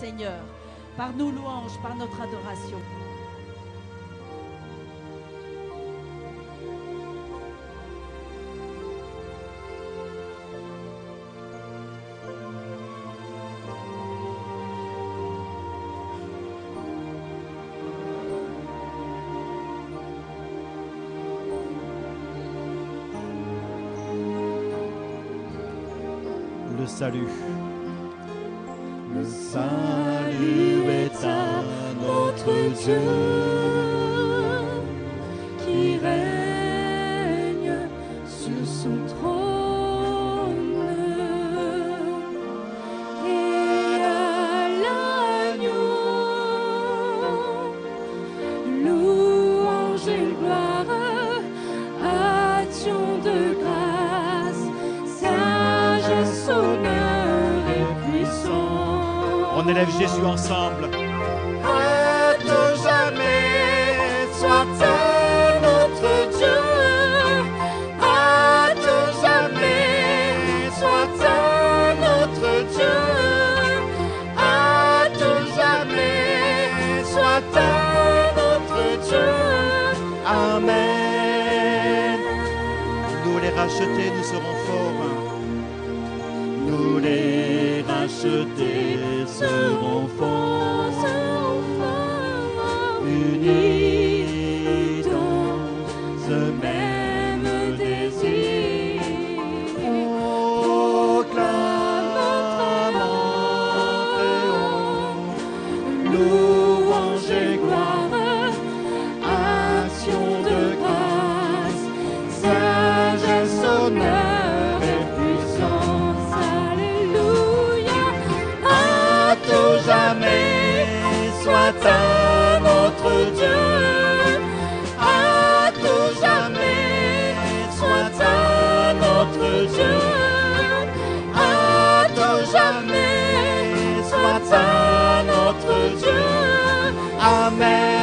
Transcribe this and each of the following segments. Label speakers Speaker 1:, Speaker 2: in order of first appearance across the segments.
Speaker 1: Seigneur, par nos louanges, par notre adoration.
Speaker 2: Le salut.
Speaker 3: Le salut est à notre Dieu qui règne sur son trône et à l'agneau louange et gloire, action de grâce, sagesse, honneur et puissance.
Speaker 2: On élève Jésus ensemble.
Speaker 3: À tout jamais, soit notre Dieu. À tout jamais, soit notre Dieu. À tout jamais, soit notre Dieu. Amen.
Speaker 2: Nous les rachetés, nous serons forts.
Speaker 3: Nous les rachetés serons forts, unis dans ce même désir. Proclamons très haut, louange et gloire, action de grâce, sagesse, honneur et puissance. Alléluia. À tout jamais, soit à notre Dieu. À tout jamais, soit à notre Dieu. À tout jamais, soit à notre Dieu. Amen.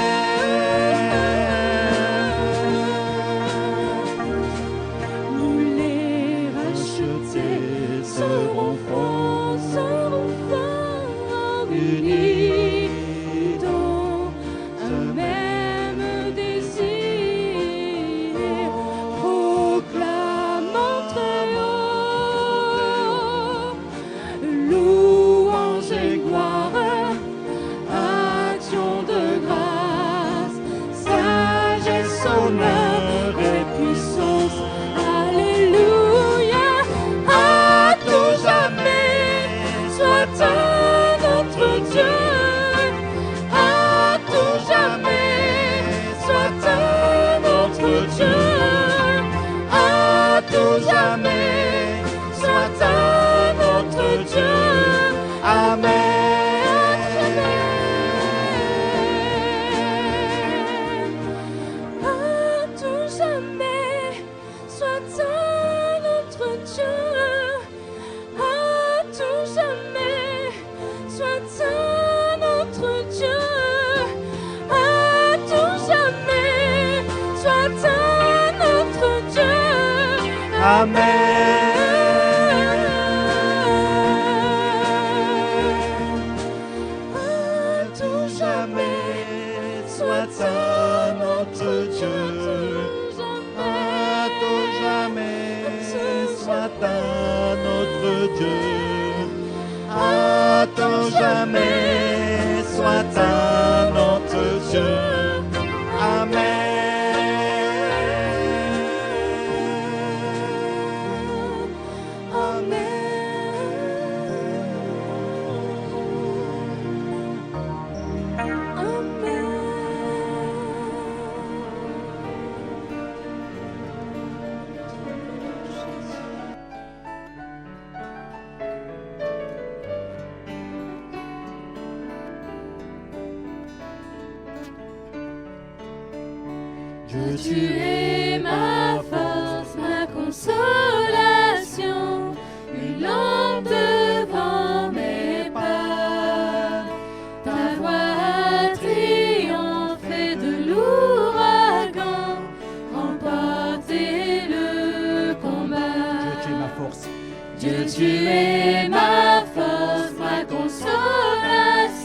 Speaker 3: Nous les rachetés serons forts, unis dans un même désir. Proclamons très haut, louange et gloire, action de grâce, sagesse, honneur et puissance. Alléluia. À tout jamais, soit à notre Dieu. À tout jamais, soit à notre Dieu. À tout jamais, soit à notre Dieu. Amen. À tout jamais, soit à notre Dieu. À tout jamais, soit à notre Dieu. À tout jamais, soit à notre Dieu. Amen. À tout jamais, soit à notre Dieu. À tout jamais, soit à notre Dieu. À tout jamais, soit à notre Dieu. Amen. Dieu, tu es ma force, ma consolation, une lampe devant mes pas. Ta voix a triomphé de l'ouragan, remporté le combat.
Speaker 2: Dieu, tu es ma force.
Speaker 3: Dieu, tu es ma force, ma consolation.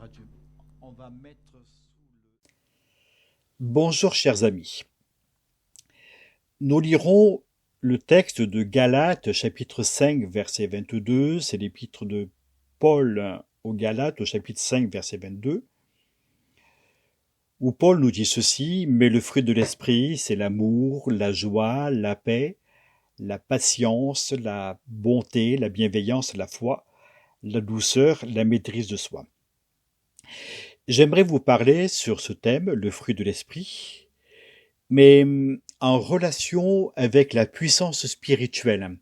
Speaker 2: à Dieu. On va mettre sous le...
Speaker 4: Bonjour chers amis. Nous lirons le texte de Galates chapitre 5 verset 22, c'est l'épître de Paul aux Galates au chapitre 5 verset 22, où Paul nous dit ceci: « Mais le fruit de l'esprit, c'est l'amour, la joie, la paix, la patience, la bonté, la bienveillance, la foi, la douceur, la maîtrise de soi. » J'aimerais vous parler sur ce thème, le fruit de l'esprit, mais en relation avec la puissance spirituelle.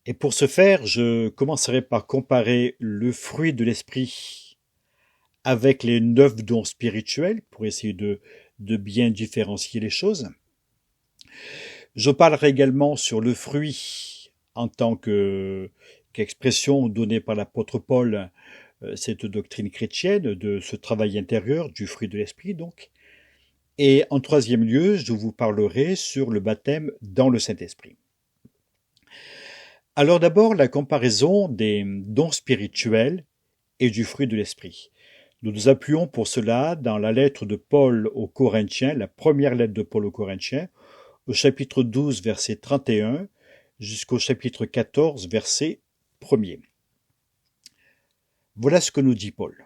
Speaker 4: Et pour ce faire, je commencerai par comparer le fruit de l'esprit avec les 9 dons spirituels, pour essayer de bien différencier les choses. Je parlerai également sur le fruit en tant qu'expression donnée par l'apôtre Paul, cette doctrine chrétienne, de ce travail intérieur, du fruit de l'esprit donc. Et en troisième lieu, je vous parlerai sur le baptême dans le Saint-Esprit. Alors d'abord, la comparaison des dons spirituels et du fruit de l'esprit. Nous nous appuyons pour cela dans la lettre de Paul aux Corinthiens, la première lettre de Paul aux Corinthiens, au chapitre 12, verset 31, jusqu'au chapitre 14, verset 1er. Voilà ce que nous dit Paul.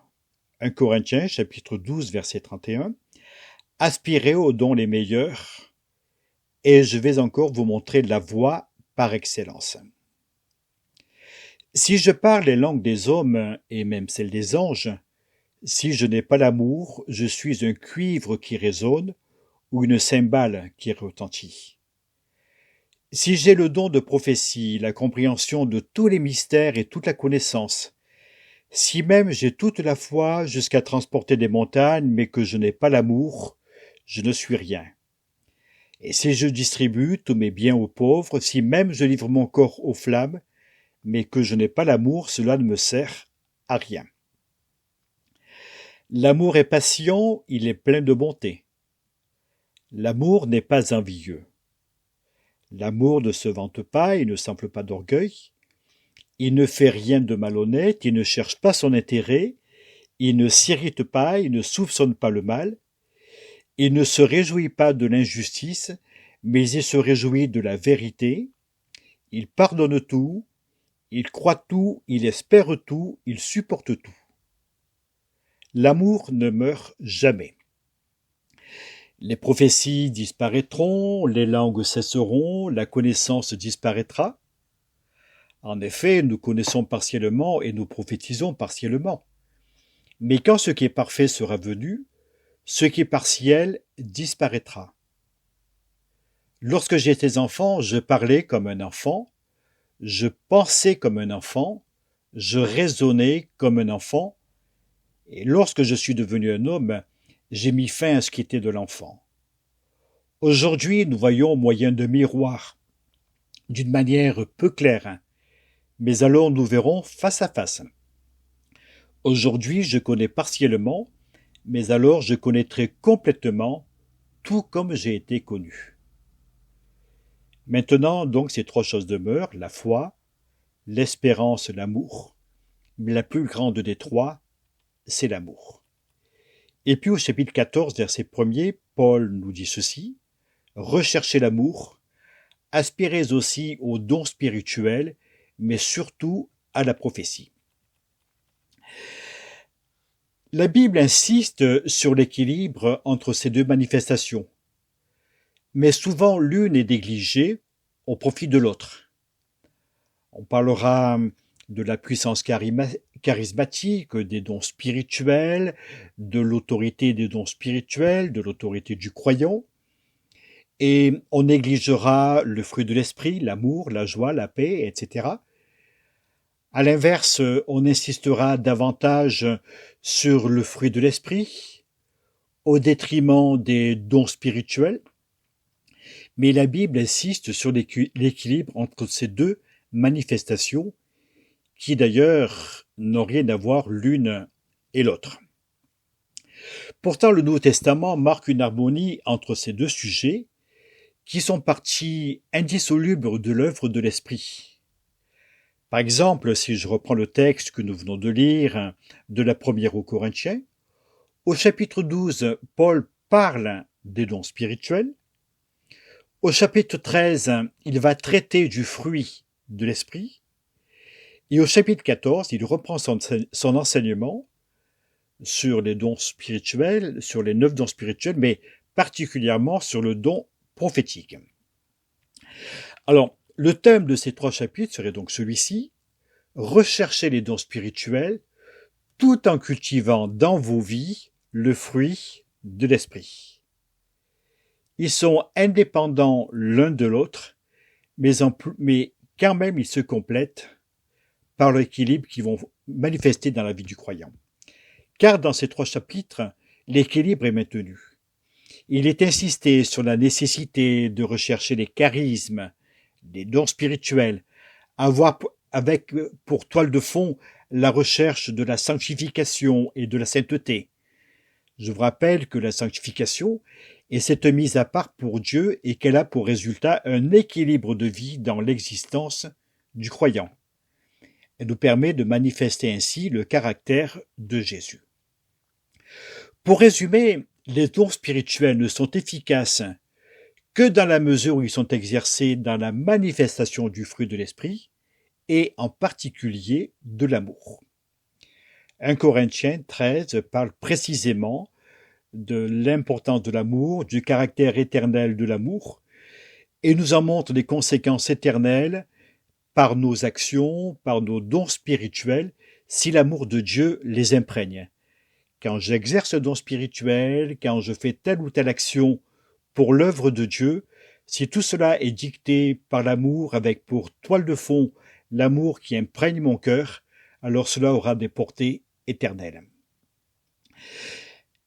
Speaker 4: 1 Corinthiens, chapitre 12, verset 31. « Aspirez aux dons les meilleurs, et je vais encore vous montrer la voie par excellence. Si je parle les langues des hommes, et même celles des anges, si je n'ai pas l'amour, je suis un cuivre qui résonne, ou une cymbale qui retentit. Si j'ai le don de prophétie, la compréhension de tous les mystères et toute la connaissance, si même j'ai toute la foi jusqu'à transporter des montagnes, mais que je n'ai pas l'amour, je ne suis rien. Et si je distribue tous mes biens aux pauvres, si même je livre mon corps aux flammes, mais que je n'ai pas l'amour, cela ne me sert à rien. L'amour est patient, il est plein de bonté. L'amour n'est pas envieux. L'amour ne se vante pas, il ne s'enfle pas d'orgueil. Il ne fait rien de malhonnête, il ne cherche pas son intérêt, il ne s'irrite pas, il ne soupçonne pas le mal. Il ne se réjouit pas de l'injustice, mais il se réjouit de la vérité. Il pardonne tout, il croit tout, il espère tout, il supporte tout. L'amour ne meurt jamais. Les prophéties disparaîtront, les langues cesseront, la connaissance disparaîtra. En effet, nous connaissons partiellement et nous prophétisons partiellement. Mais quand ce qui est parfait sera venu, ce qui est partiel disparaîtra. Lorsque j'étais enfant, je parlais comme un enfant, je pensais comme un enfant, je raisonnais comme un enfant, et lorsque je suis devenu un homme, j'ai mis fin à ce qui était de l'enfant. Aujourd'hui, nous voyons au moyen de miroirs, d'une manière peu claire, mais alors nous verrons face à face. Aujourd'hui, je connais partiellement, mais alors je connaîtrai complètement, tout comme j'ai été connu. Maintenant, donc, ces 3 choses demeurent, la foi, l'espérance, l'amour. Mais la plus grande des 3, c'est l'amour. Et puis au chapitre 14, verset 1er, Paul nous dit ceci: « Recherchez l'amour, aspirez aussi aux dons spirituels, mais surtout à la prophétie. » La Bible insiste sur l'équilibre entre ces 2 manifestations, mais souvent l'une est négligée au profit de l'autre. On parlera de la puissance charismatique, des dons spirituels, de l'autorité des dons spirituels, de l'autorité du croyant, et on négligera le fruit de l'esprit, l'amour, la joie, la paix, etc. À l'inverse, on insistera davantage sur le fruit de l'esprit, au détriment des dons spirituels, mais la Bible insiste sur l'équilibre entre ces 2 manifestations, qui d'ailleurs n'ont rien à voir l'une et l'autre. Pourtant, le Nouveau Testament marque une harmonie entre ces 2 sujets, qui sont parties indissolubles de l'œuvre de l'Esprit. Par exemple, si je reprends le texte que nous venons de lire de la première aux Corinthiens, au chapitre 12, Paul parle des dons spirituels. Au chapitre 13, il va traiter du fruit de l'esprit. Et au chapitre 14, il reprend son enseignement sur les dons spirituels, sur les 9 dons spirituels, mais particulièrement sur le don prophétique. Alors, le thème de ces 3 chapitres serait donc celui-ci: recherchez les dons spirituels tout en cultivant dans vos vies le fruit de l'esprit. Ils sont indépendants l'un de l'autre, mais quand même ils se complètent par l'équilibre qu'ils vont manifester dans la vie du croyant. Car dans ces 3 chapitres, l'équilibre est maintenu. Il est insisté sur la nécessité de rechercher les charismes, les dons spirituels, avoir avec pour toile de fond la recherche de la sanctification et de la sainteté. Je vous rappelle que la sanctification est cette mise à part pour Dieu et qu'elle a pour résultat un équilibre de vie dans l'existence du croyant. Elle nous permet de manifester ainsi le caractère de Jésus. Pour résumer, les dons spirituels ne sont efficaces que dans la mesure où ils sont exercés dans la manifestation du fruit de l'esprit et en particulier de l'amour. 1 Corinthiens 13 parle précisément de l'importance de l'amour, du caractère éternel de l'amour, et nous en montre les conséquences éternelles par nos actions, par nos dons spirituels, si l'amour de Dieu les imprègne. Quand j'exerce un don spirituel, quand je fais telle ou telle action pour l'œuvre de Dieu, si tout cela est dicté par l'amour avec pour toile de fond l'amour qui imprègne mon cœur, alors cela aura des portées éternelles.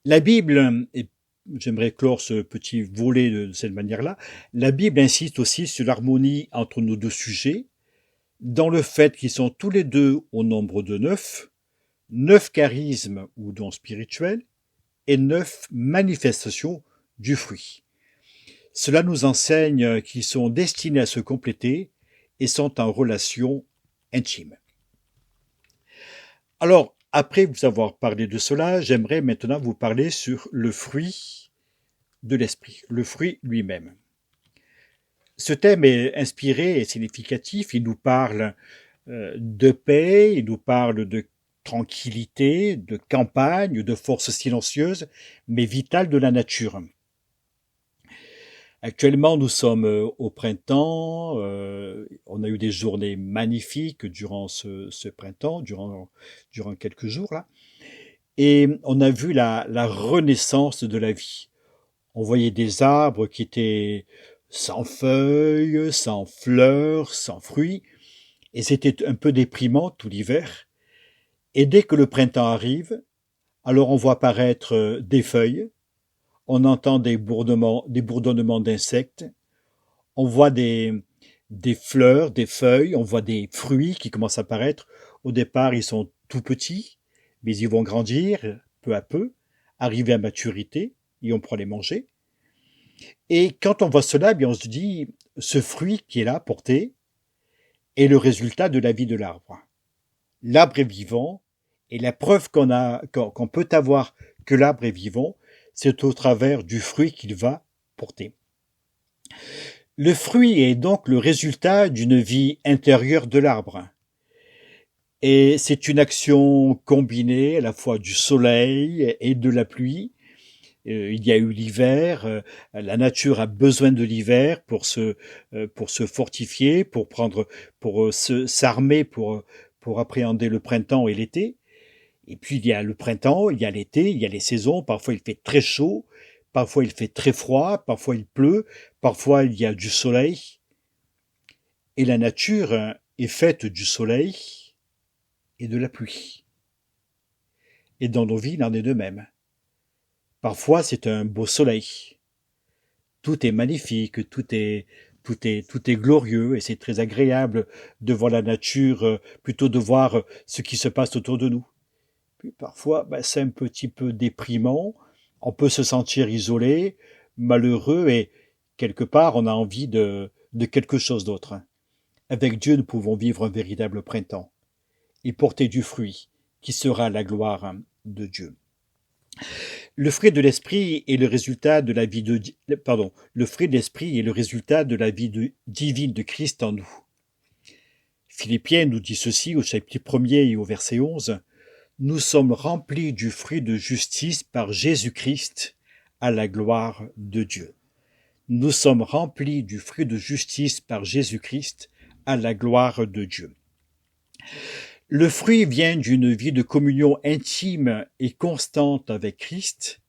Speaker 4: La Bible, et j'aimerais clore ce petit volet de cette manière-là, la Bible insiste aussi sur l'harmonie entre nos 2 sujets, dans le fait qu'ils sont tous les 2 au nombre de 9 charismes ou dons spirituels et 9 manifestations du fruit. Cela nous enseigne qu'ils sont destinés à se compléter et sont en relation intime. Alors, après vous avoir parlé de cela, j'aimerais maintenant vous parler sur le fruit de l'esprit, le fruit lui-même. Ce thème est inspiré et significatif. Il nous parle de paix, il nous parle de tranquillité, de campagne, de force silencieuse, mais vitale de la nature. Actuellement, nous sommes au printemps. On a eu des journées magnifiques durant ce printemps, durant quelques jours là, et on a vu la renaissance de la vie. On voyait des arbres qui étaient sans feuilles, sans fleurs, sans fruits, et c'était un peu déprimant tout l'hiver. Et dès que le printemps arrive, alors on voit apparaître des feuilles, on entend des bourdonnements d'insectes, on voit des fleurs, des feuilles, on voit des fruits qui commencent à apparaître. Au départ, ils sont tout petits, mais ils vont grandir peu à peu, arriver à maturité, et on pourra les manger. Et quand on voit cela, bien on se dit, ce fruit qui est là, porté, est le résultat de la vie de l'arbre. L'arbre est vivant, et la preuve qu'on peut avoir que l'arbre est vivant, c'est au travers du fruit qu'il va porter. Le fruit est donc le résultat d'une vie intérieure de l'arbre. Et c'est une action combinée à la fois du soleil et de la pluie. Il y a eu l'hiver, la nature a besoin de l'hiver pour se fortifier, pour s'armer, pour appréhender le printemps et l'été. Et puis il y a le printemps, il y a l'été, il y a les saisons. Parfois il fait très chaud, parfois il fait très froid, parfois il pleut, parfois il y a du soleil. Et la nature est faite du soleil et de la pluie. Et dans nos vies, il en est de même. Parfois, c'est un beau soleil. Tout est magnifique, tout est glorieux et c'est très agréable de voir la nature, plutôt de voir ce qui se passe autour de nous. Puis parfois, c'est un petit peu déprimant. On peut se sentir isolé, malheureux et quelque part, on a envie de quelque chose d'autre. avec Dieu, nous pouvons vivre un véritable printemps et porter du fruit qui sera la gloire de Dieu. Le fruit de l'esprit est le résultat de la vie le fruit de l'esprit est le résultat de la vie divine de Christ en nous. Philippiens nous dit ceci au chapitre 1er et au verset 11. Nous sommes remplis du fruit de justice par Jésus-Christ à la gloire de Dieu. Nous sommes remplis du fruit de justice par Jésus-Christ à la gloire de Dieu. Le fruit vient d'une vie de communion intime et constante avec Christ.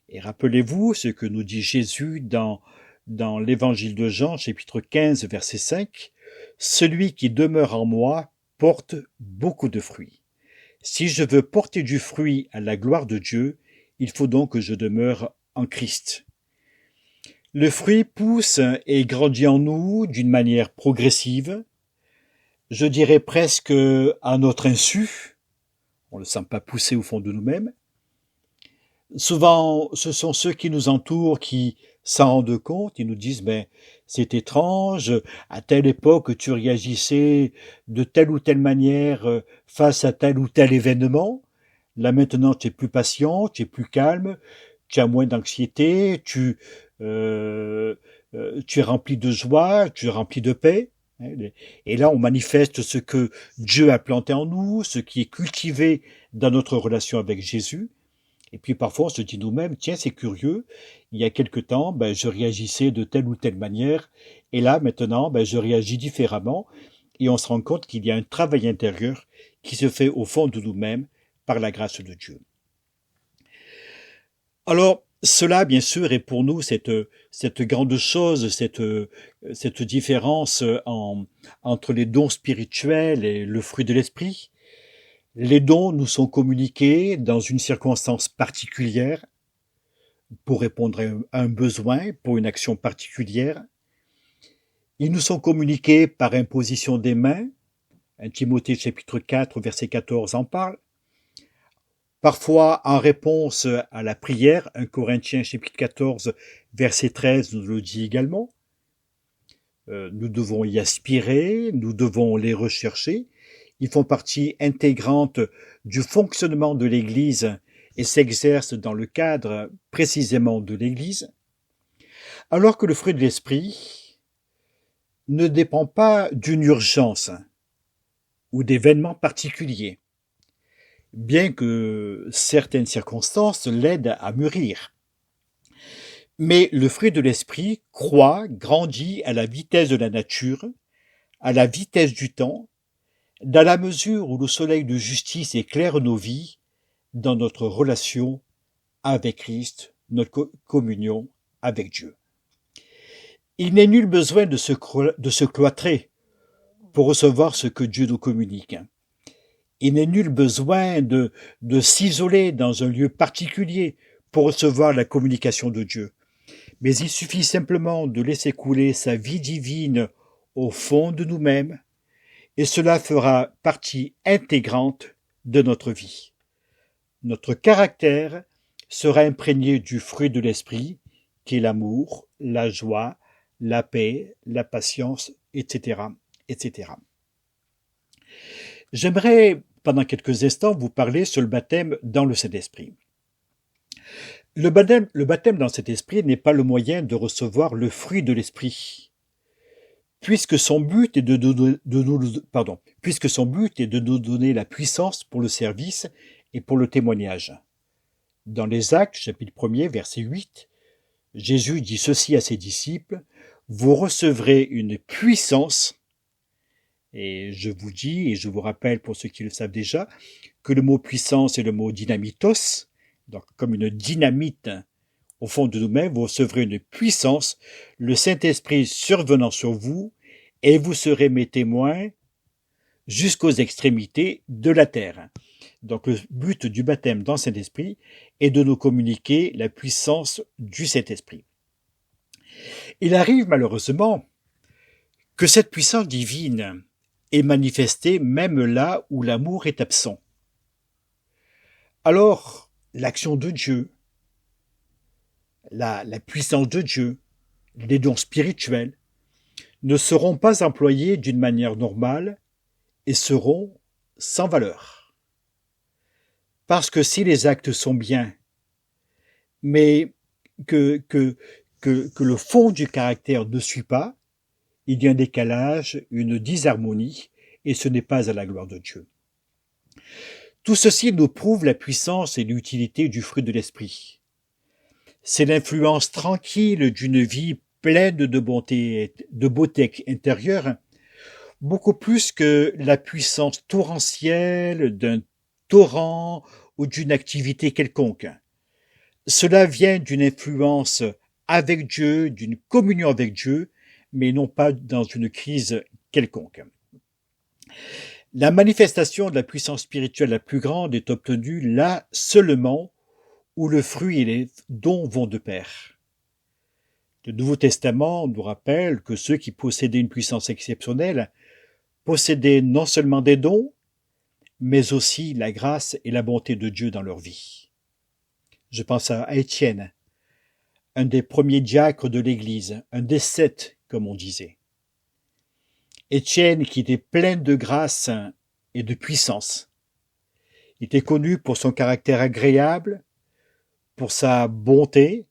Speaker 4: Et rappelez-vous ce que nous dit Jésus dans l'évangile de Jean, chapitre 15, verset 5. « Celui qui demeure en moi porte beaucoup de fruits. Si je veux porter du fruit à la gloire de Dieu, il faut donc que je demeure en Christ. » Le fruit pousse et grandit en nous d'une manière progressive, je dirais presque à notre insu. On ne le sent pas pousser au fond de nous-mêmes. Souvent, ce sont ceux qui nous entourent qui s'en rendent compte. Ils nous disent, c'est étrange, à telle époque, tu réagissais de telle ou telle manière face à tel ou tel événement. Là, maintenant, tu es plus patient, tu es plus calme, tu as moins d'anxiété, tu es rempli de joie, tu es rempli de paix. Et là, on manifeste ce que Dieu a planté en nous, ce qui est cultivé dans notre relation avec Jésus. Et puis parfois, on se dit nous-mêmes, tiens, c'est curieux, il y a quelque temps, je réagissais de telle ou telle manière, et là, maintenant, je réagis différemment, et on se rend compte qu'il y a un travail intérieur qui se fait au fond de nous-mêmes par la grâce de Dieu. Alors, cela, bien sûr, est pour nous cette grande chose, cette différence entre les dons spirituels et le fruit de l'esprit. Les dons nous sont communiqués dans une circonstance particulière, pour répondre à un besoin, pour une action particulière. Ils nous sont communiqués par imposition des mains. 1 Timothée chapitre 4, verset 14 en parle. Parfois en réponse à la prière, 1 Corinthiens chapitre 14, verset 13 nous le dit également. Nous devons y aspirer, nous devons les rechercher. Ils font partie intégrante du fonctionnement de l'Église et s'exercent dans le cadre précisément de l'Église. Alors que le fruit de l'esprit ne dépend pas d'une urgence ou d'événements particuliers, bien que certaines circonstances l'aident à mûrir. Mais le fruit de l'esprit croît, grandit à la vitesse de la nature, à la vitesse du temps, dans la mesure où le soleil de justice éclaire nos vies dans notre relation avec Christ, notre communion avec Dieu. Il n'est nul besoin de se cloîtrer pour recevoir ce que Dieu nous communique. Il n'est nul besoin de s'isoler dans un lieu particulier pour recevoir la communication de Dieu. Mais il suffit simplement de laisser couler sa vie divine au fond de nous-mêmes, et cela fera partie intégrante de notre vie. Notre caractère sera imprégné du fruit de l'esprit, qui est l'amour, la joie, la paix, la patience, etc., etc. J'aimerais, pendant quelques instants, vous parler sur le baptême dans le Saint-Esprit. Le baptême dans cet esprit n'est pas le moyen de recevoir le fruit de l'esprit, puisque son but est de nous donner la puissance pour le service et pour le témoignage. Dans les Actes, chapitre 1er, verset 8, Jésus dit ceci à ses disciples, « Vous recevrez une puissance », et je vous dis, et je vous rappelle pour ceux qui le savent déjà, que le mot puissance est le mot dynamitos, donc comme une dynamite au fond de nous-mêmes, vous recevrez une puissance, le Saint-Esprit survenant sur vous, et vous serez mes témoins jusqu'aux extrémités de la terre. Donc le but du baptême dans le Saint-Esprit est de nous communiquer la puissance du Saint-Esprit. Il arrive malheureusement que cette puissance divine est manifestée même là où l'amour est absent. Alors, l'action de Dieu, la puissance de Dieu, les dons spirituels, ne seront pas employés d'une manière normale et seront sans valeur. Parce que si les actes sont bien, mais que le fond du caractère ne suit pas, il y a un décalage, une disharmonie, et ce n'est pas à la gloire de Dieu. Tout ceci nous prouve la puissance et l'utilité du fruit de l'esprit. C'est l'influence tranquille d'une vie pleine de beauté intérieure, beaucoup plus que la puissance torrentielle d'un torrent ou d'une activité quelconque. Cela vient d'une influence avec Dieu, d'une communion avec Dieu, mais non pas dans une crise quelconque. La manifestation de la puissance spirituelle la plus grande est obtenue là seulement où le fruit et les dons vont de pair. Le Nouveau Testament nous rappelle que ceux qui possédaient une puissance exceptionnelle possédaient non seulement des dons, mais aussi la grâce et la bonté de Dieu dans leur vie. Je pense à Étienne, un des premiers diacres de l'Église, un des 7, comme on disait. Étienne, qui était plein de grâce et de puissance, était connu pour son caractère agréable, pour sa bonté,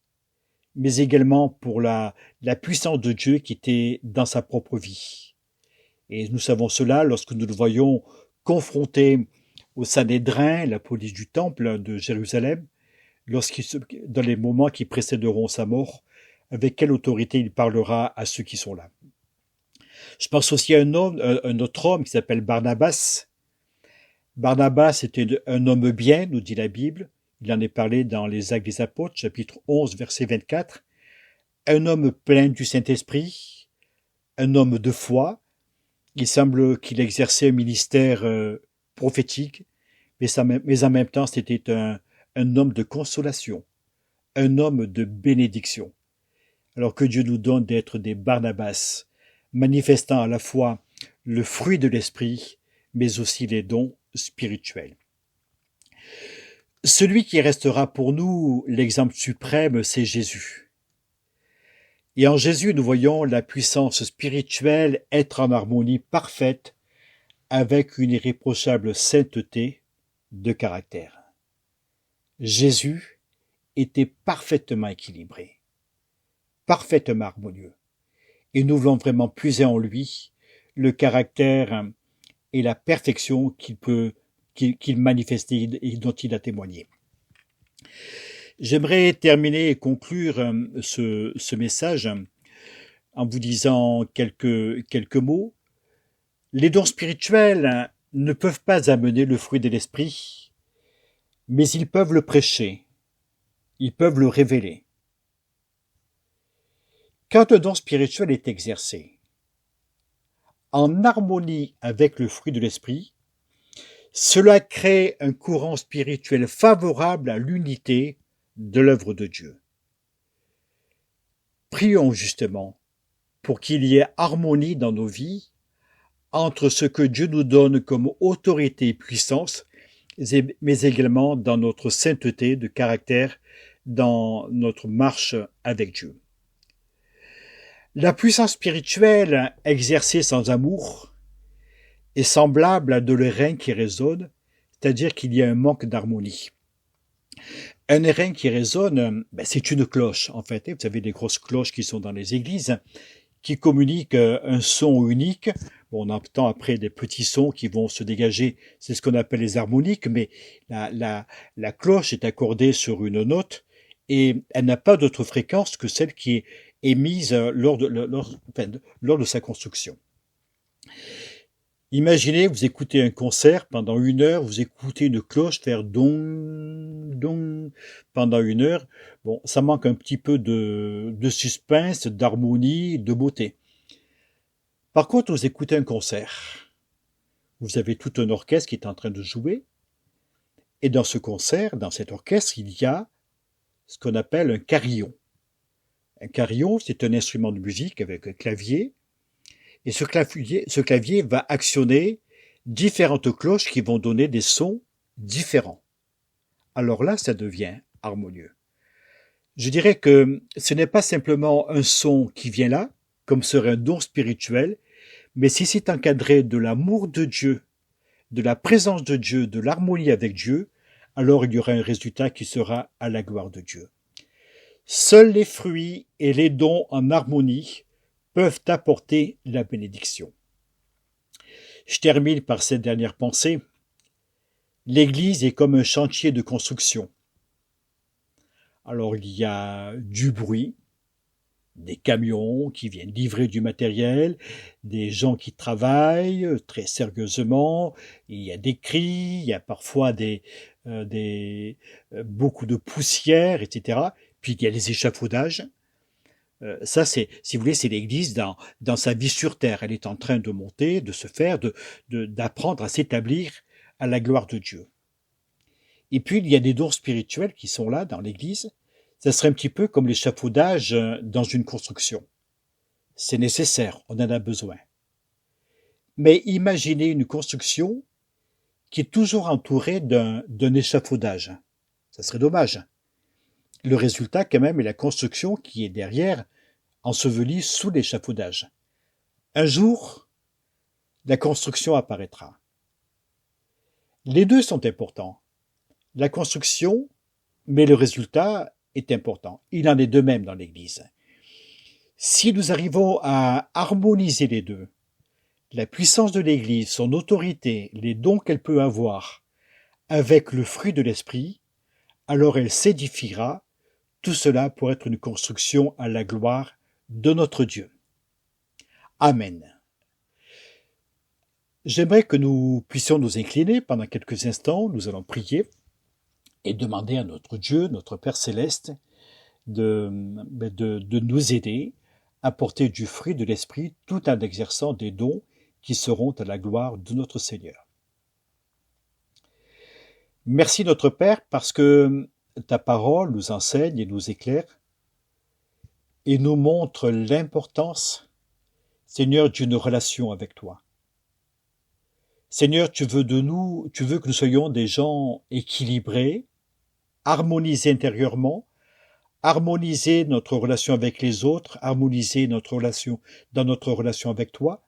Speaker 4: mais également pour la puissance de Dieu qui était dans sa propre vie. Et nous savons cela lorsque nous le voyons confronté au Sanhédrin, la police du temple de Jérusalem, dans les moments qui précéderont sa mort, avec quelle autorité il parlera à ceux qui sont là. Je pense aussi à un autre homme qui s'appelle Barnabas. Barnabas était un homme bien, nous dit la Bible. Il en est parlé dans les Actes des Apôtres, chapitre 11, verset 24. Un homme plein du Saint-Esprit, un homme de foi. Il semble qu'il exerçait un ministère prophétique, mais en même temps, c'était un homme de consolation, un homme de bénédiction. Alors que Dieu nous donne d'être des Barnabas, manifestant à la fois le fruit de l'esprit, mais aussi les dons spirituels. Celui qui restera pour nous l'exemple suprême, c'est Jésus. Et en Jésus, nous voyons la puissance spirituelle être en harmonie parfaite avec une irréprochable sainteté de caractère. Jésus était parfaitement équilibré, parfaitement harmonieux. Et nous voulons vraiment puiser en lui le caractère et la perfection qu'il manifestait et dont il a témoigné. J'aimerais terminer et conclure ce message en vous disant quelques mots. Les dons spirituels ne peuvent pas amener le fruit de l'esprit, mais ils peuvent le prêcher, ils peuvent le révéler. Quand un don spirituel est exercé en harmonie avec le fruit de l'esprit, cela crée un courant spirituel favorable à l'unité de l'œuvre de Dieu. Prions justement pour qu'il y ait harmonie dans nos vies entre ce que Dieu nous donne comme autorité et puissance, mais également dans notre sainteté de caractère, dans notre marche avec Dieu. La puissance spirituelle exercée sans amour est semblable à de l'airain qui résonne, c'est-à-dire qu'il y a un manque d'harmonie. Un airain qui résonne, c'est une cloche en fait. Vous savez, les grosses cloches qui sont dans les églises, qui communiquent un son unique. Bon, on entend après des petits sons qui vont se dégager, c'est ce qu'on appelle les harmoniques, mais la cloche est accordée sur une note et elle n'a pas d'autre fréquence que celle qui est émise lors de sa construction. Imaginez, vous écoutez un concert pendant 1 heure, vous écoutez une cloche faire don, don pendant 1 heure. Bon, ça manque un petit peu de suspense, d'harmonie, de beauté. Par contre, vous écoutez un concert. Vous avez tout un orchestre qui est en train de jouer. Et dans ce concert, dans cet orchestre, il y a ce qu'on appelle un carillon. Un carillon, c'est un instrument de musique avec un clavier. Et ce clavier va actionner différentes cloches qui vont donner des sons différents. Alors là, ça devient harmonieux. Je dirais que ce n'est pas simplement un son qui vient là, comme serait un don spirituel, mais si c'est encadré de l'amour de Dieu, de la présence de Dieu, de l'harmonie avec Dieu, alors il y aura un résultat qui sera à la gloire de Dieu. Seuls les fruits et les dons en harmonie peuvent apporter la bénédiction. Je termine par cette dernière pensée. L'Église est comme un chantier de construction. Alors il y a du bruit, des camions qui viennent livrer du matériel, des gens qui travaillent très sérieusement, il y a des cris, il y a parfois beaucoup de poussière, etc. Puis il y a les échafaudages. Ça, c'est, si vous voulez, c'est l'Église dans sa vie sur terre. Elle est en train de monter, de se faire, d'apprendre à s'établir à la gloire de Dieu. Et puis, il y a des dons spirituels qui sont là dans l'Église. Ça serait un petit peu comme l'échafaudage dans une construction. C'est nécessaire, on en a besoin. Mais imaginez une construction qui est toujours entourée d'un échafaudage. Ça serait dommage. Le résultat, quand même, est la construction qui est derrière, ensevelie sous l'échafaudage. Un jour, la construction apparaîtra. Les deux sont importants. La construction, mais le résultat est important. Il en est de même dans l'Église. Si nous arrivons à harmoniser les deux, la puissance de l'Église, son autorité, les dons qu'elle peut avoir, avec le fruit de l'Esprit, alors elle s'édifiera, tout cela pour être une construction à la gloire de notre Dieu. Amen. J'aimerais que nous puissions nous incliner pendant quelques instants. Nous allons prier et demander à notre Dieu, notre Père Céleste, de nous aider à porter du fruit de l'Esprit tout en exerçant des dons qui seront à la gloire de notre Seigneur. Merci notre Père parce que ta parole nous enseigne et nous éclaire et nous montre l'importance, Seigneur, d'une relation avec toi. Seigneur, tu veux que nous soyons des gens équilibrés, harmonisés intérieurement, harmoniser notre relation avec les autres, harmoniser notre relation avec toi.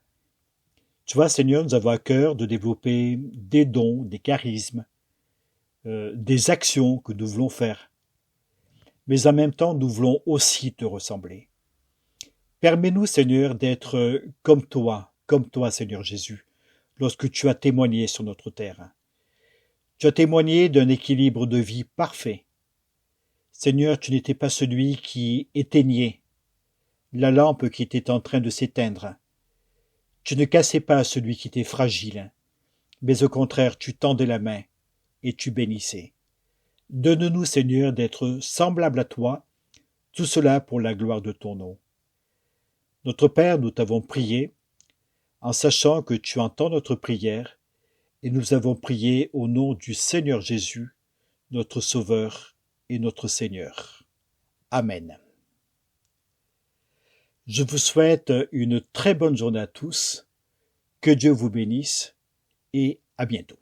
Speaker 4: Tu vois, Seigneur, nous avons à cœur de développer des dons, des charismes, des actions que nous voulons faire. Mais en même temps, nous voulons aussi te ressembler. Permets-nous, Seigneur, d'être comme toi, Seigneur Jésus, lorsque tu as témoigné sur notre terre. Tu as témoigné d'un équilibre de vie parfait. Seigneur, tu n'étais pas celui qui éteignait la lampe qui était en train de s'éteindre. Tu ne cassais pas celui qui était fragile, mais au contraire, tu tendais la main et tu bénissais. Donne-nous, Seigneur, d'être semblables à toi, tout cela pour la gloire de ton nom. Notre Père, nous t'avons prié, en sachant que tu entends notre prière, et nous avons prié au nom du Seigneur Jésus, notre Sauveur et notre Seigneur. Amen. Je vous souhaite une très bonne journée à tous, que Dieu vous bénisse, et à bientôt.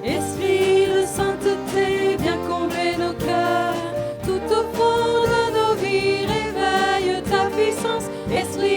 Speaker 3: Esprit de sainteté, viens combler nos cœurs. Tout au fond de nos vies, réveille ta puissance. Esprit